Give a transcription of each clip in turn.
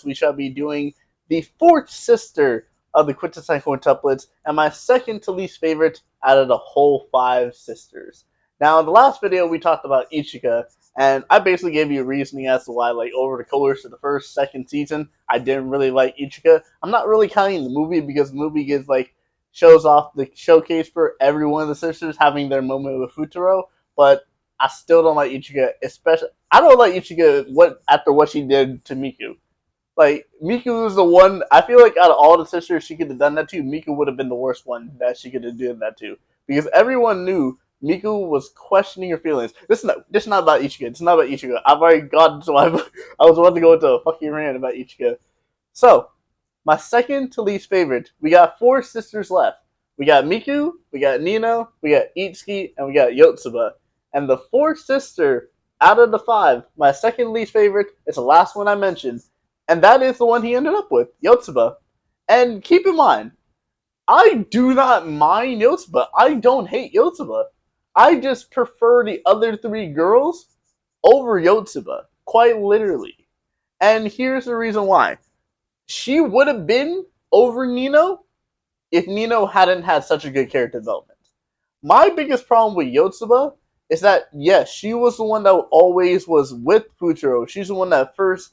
we shall be doing the fourth sister of the quintessential quintuplets, and my second to least favorite out of the whole five sisters. Now, in the last video, we talked about Ichika, and I basically gave you a reasoning as to why, like, over the course of the first, second season, I didn't really like Ichika. I'm not really counting the movie because the movie gives, like, shows off the showcase for every one of the sisters having their moment with Futaro, but I still don't like Ichika, especially. I don't like Ichika after what she did to Miku. Like, Miku was the one. I feel like out of all the sisters she could have done that to, Miku would have been the worst one that she could have done that to, because everyone knew Miku was questioning her feelings. This is not about Ichika. It's not about Ichika. I've already gotten so I was about to go into a fucking rant about Ichika. So, my second to least favorite. We got four sisters left. We got Miku, we got Nino, we got Itsuki, and we got Yotsuba. And the fourth sister out of the five, my second least favorite, is the last one I mentioned, and that is the one he ended up with, Yotsuba. And keep in mind, I do not mind Yotsuba. I don't hate Yotsuba. I just prefer the other three girls over Yotsuba, quite literally. And here's the reason why. She would have been over Nino if Nino hadn't had such a good character development. My biggest problem with Yotsuba is that, yes, she was the one that always was with Futaro. She's the one that first,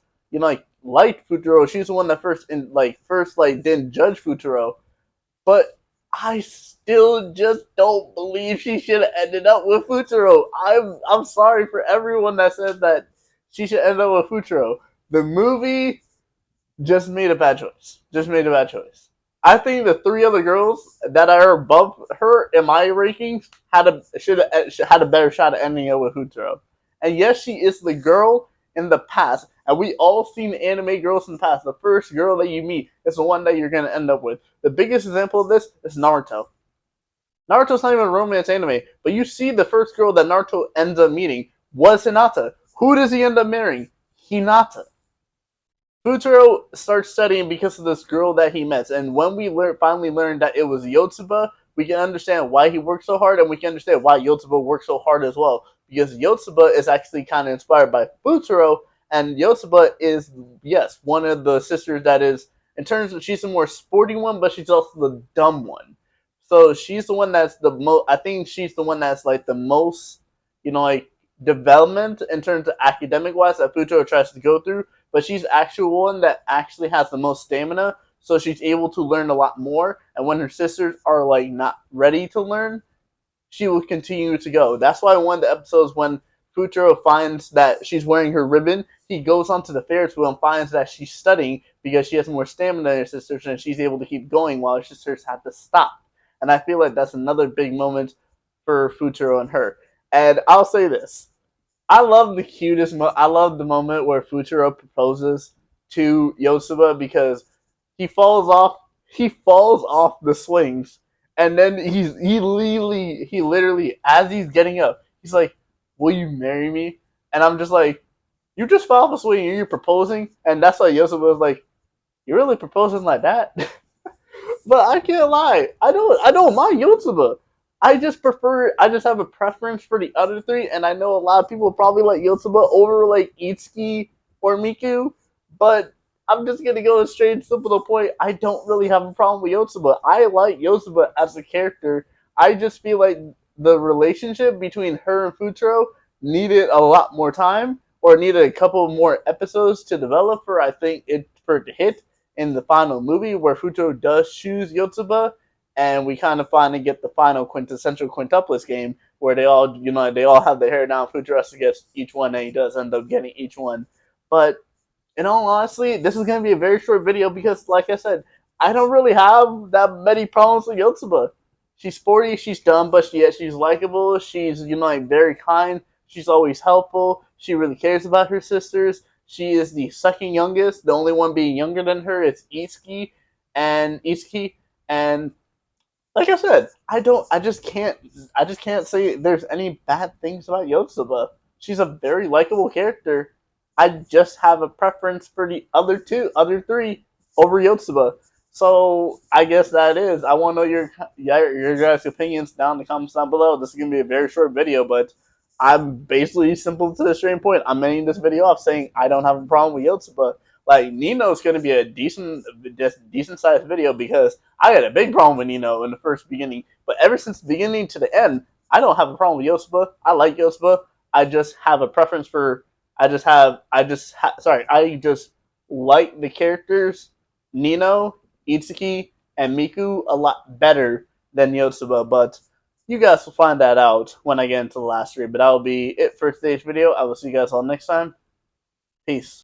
liked Futaro. She's the one that first didn't judge Futaro. But I still just don't believe she should have ended up with Futaro. I'm sorry for everyone that said that she should end up with Futaro. The movie just made a bad choice. I think the three other girls that are above her in my rankings should have had a better shot at ending up with Futaro. And yes, she is the girl in the past, and we all seen anime girls in the past. The first girl that you meet is the one that you're gonna end up with. The biggest example of this is Naruto. Naruto's not even a romance anime, but you see the first girl that Naruto ends up meeting was Hinata. Who does he end up marrying? Hinata. Futaro starts studying because of this girl that he met, and when we finally learned that it was Yotsuba, we can understand why he worked so hard, and we can understand why Yotsuba worked so hard as well. Because Yotsuba is actually kind of inspired by Futaro, and Yotsuba is, yes, one of the sisters that is, in terms of, she's the more sporty one, but she's also the dumb one. So she's the one that's the most, I think she's the one that's like the most, development in terms of academic wise that Futaro tries to go through, but she's actually one that actually has the most stamina, so she's able to learn a lot more, and when her sisters are like not ready to learn, she will continue to go. That's why one of the episodes when Futaro finds that she's wearing her ribbon, he goes onto the Ferris wheel and finds that she's studying because she has more stamina than her sisters, and she's able to keep going while her sisters have to stop. And I feel like that's another big moment for Futaro and her. And I'll say this. I love I love the moment where Futaro proposes to Yotsuba because he falls off the swings, and then he literally as he's getting up, he's like, "Will you marry me?" And I'm just like, "You just fell off the swing and you're proposing?" And that's why Yotsuba was like, "You're really proposing like that?" But I can't lie. I don't mind Yotsuba. I just have a preference for the other three, and I know a lot of people probably like Yotsuba over like Itsuki or Miku, but I'm just gonna go straight and simple to the point. I don't really have a problem with Yotsuba. I like Yotsuba as a character. I just feel like the relationship between her and Futaro needed a lot more time, or needed a couple more episodes to develop for it to hit in the final movie where Futaro does choose Yotsuba, and we kind of finally get the final quintessential quintuplets game where they all have their hair down. Futaro has to get each one, and he does end up getting each one. But in all honesty, this is going to be a very short video because, like I said, I don't really have that many problems with Yotsuba. She's sporty, she's dumb, but she's likable. She's very kind. She's always helpful. She really cares about her sisters. She is the second youngest. The only one being younger than her is Itsuki, and like I said, I just can't say there's any bad things about Yotsuba. She's a very likable character. I just have a preference for the other three over Yotsuba. So I guess that is. I want to know your guys' opinions down in the comments down below. This is gonna be a very short video, but I'm basically simple to the straight point. I'm ending this video off saying I don't have a problem with Yotsuba. like Nino's going to be a decent sized video because I had a big problem with Nino in the first beginning, but ever since the beginning to the end, I don't have a problem with Yotsuba. I like Yotsuba. I just have a preference for. I just like the characters Nino, Itsuki, and Miku a lot better than Yotsuba, but you guys will find that out when I get into the last three. But that will be it for today's video. I will see you guys all next time. Peace.